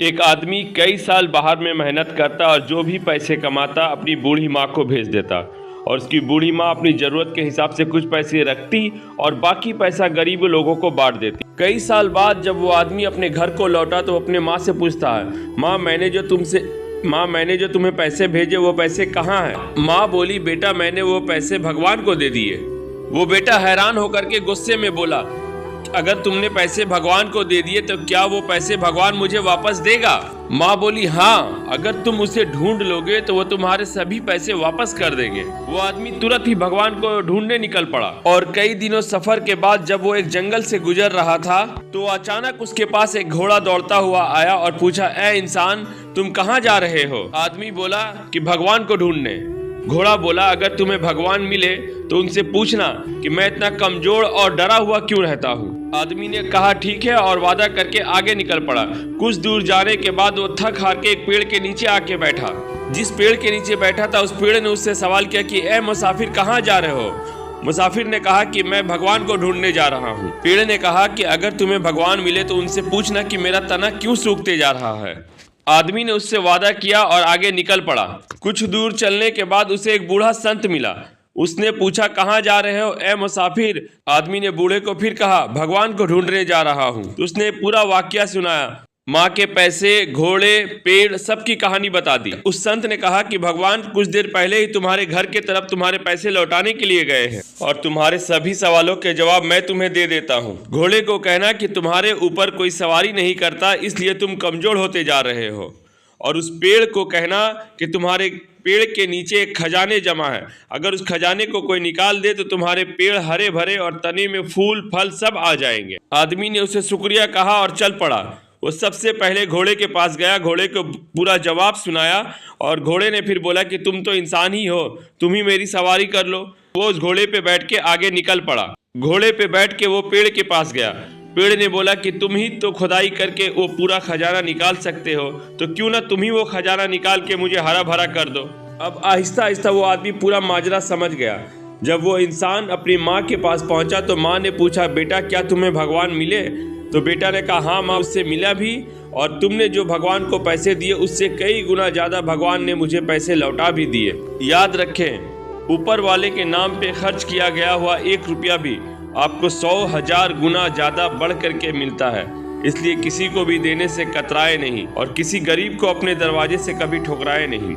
एक आदमी कई साल बाहर में मेहनत करता और जो भी पैसे कमाता अपनी बूढ़ी माँ को भेज देता और उसकी बूढ़ी माँ अपनी ज़रूरत के हिसाब से कुछ पैसे रखती और बाकी पैसा गरीब लोगों को बांट देती। कई साल बाद जब वो आदमी अपने घर को लौटा तो अपने माँ से पूछता है, माँ मैंने जो तुम्हें पैसे भेजे वो पैसे कहाँ हैं? माँ बोली, बेटा मैंने वो पैसे भगवान को दे दिए। वो बेटा हैरान होकर के गुस्से में बोला, अगर तुमने पैसे भगवान को दे दिए तो क्या वो पैसे भगवान मुझे वापस देगा? माँ बोली, हाँ, अगर तुम उसे ढूंढ लोगे तो वो तुम्हारे सभी पैसे वापस कर देंगे। वो आदमी तुरंत ही भगवान को ढूंढने निकल पड़ा और कई दिनों सफर के बाद जब वो एक जंगल से गुजर रहा था तो अचानक उसके पास एक घोड़ा दौड़ता हुआ आया और पूछा, ए इंसान, तुम कहाँ जा रहे हो? आदमी बोला कि भगवान को ढूंढने। घोड़ा बोला, अगर तुम्हें भगवान मिले तो उनसे पूछना कि मैं इतना कमजोर और डरा हुआ क्यों रहता हूँ। आदमी ने कहा ठीक है और वादा करके आगे निकल पड़ा। कुछ दूर जाने के बाद वो थक हार के एक पेड़ के नीचे आके बैठा। जिस पेड़ के नीचे बैठा था उस पेड़ ने उससे सवाल किया कि ए मुसाफिर, कहाँ जा रहे हो? मुसाफिर ने कहा कि मैं भगवान को ढूंढने जा रहा हूँ। पेड़ ने कहा कि अगर तुम्हें भगवान मिले तो उनसे पूछना कि मेरा तना क्यों सूखते जा रहा है। आदमी ने उससे वादा किया और आगे निकल पड़ा। कुछ दूर चलने के बाद उसे एक बूढ़ा संत मिला। उसने पूछा, कहाँ जा रहे हो ए मुसाफिर? आदमी ने बूढ़े को फिर कहा, भगवान को ढूंढने जा रहा हूँ। उसने पूरा वाकया सुनाया, माँ के पैसे, घोड़े, पेड़, सबकी कहानी बता दी। उस संत ने कहा कि भगवान कुछ देर पहले ही तुम्हारे घर के तरफ तुम्हारे पैसे लौटाने के लिए गए हैं और तुम्हारे सभी सवालों के जवाब मैं तुम्हें दे देता हूँ। घोड़े को कहना कि तुम्हारे ऊपर कोई सवारी नहीं करता इसलिए तुम कमजोर होते जा रहे हो, और उस पेड़ को कहना कि तुम्हारे पेड़ के नीचे एक खजाने जमा है, अगर उस खजाने को कोई निकाल दे तो तुम्हारे पेड़ हरे भरे और तने में फूल फल सब आ जाएंगे। आदमी ने उसे शुक्रिया कहा और चल पड़ा। वो सबसे पहले घोड़े के पास गया, घोड़े को पूरा जवाब सुनाया और घोड़े ने फिर बोला कि तुम तो इंसान ही हो, तुम ही मेरी सवारी कर लो। वो उस घोड़े पे बैठ के आगे निकल पड़ा। घोड़े पे बैठ के वो पेड़ के पास गया। पेड़ ने बोला कि तुम ही तो खुदाई करके वो पूरा खजाना निकाल सकते हो, तो क्यों ना तुम ही वो खजाना निकाल के मुझे हरा भरा कर दो। अब आहिस्ता आहिस्ता वो आदमी पूरा माजरा समझ गया। जब वो इंसान अपनी माँ के पास पहुंचा तो माँ ने पूछा, बेटा क्या तुम्हें भगवान मिले? तो बेटा ने कहा, हाँ माँ, उससे मिला भी, और तुमने जो भगवान को पैसे दिए उससे कई गुना ज़्यादा भगवान ने मुझे पैसे लौटा भी दिए। याद रखें, ऊपर वाले के नाम पे खर्च किया गया हुआ 1 रुपया भी आपको 100,000 गुना ज़्यादा बढ़ करके मिलता है। इसलिए किसी को भी देने से कतराए नहीं और किसी गरीब को अपने दरवाजे से कभी ठुकराए नहीं।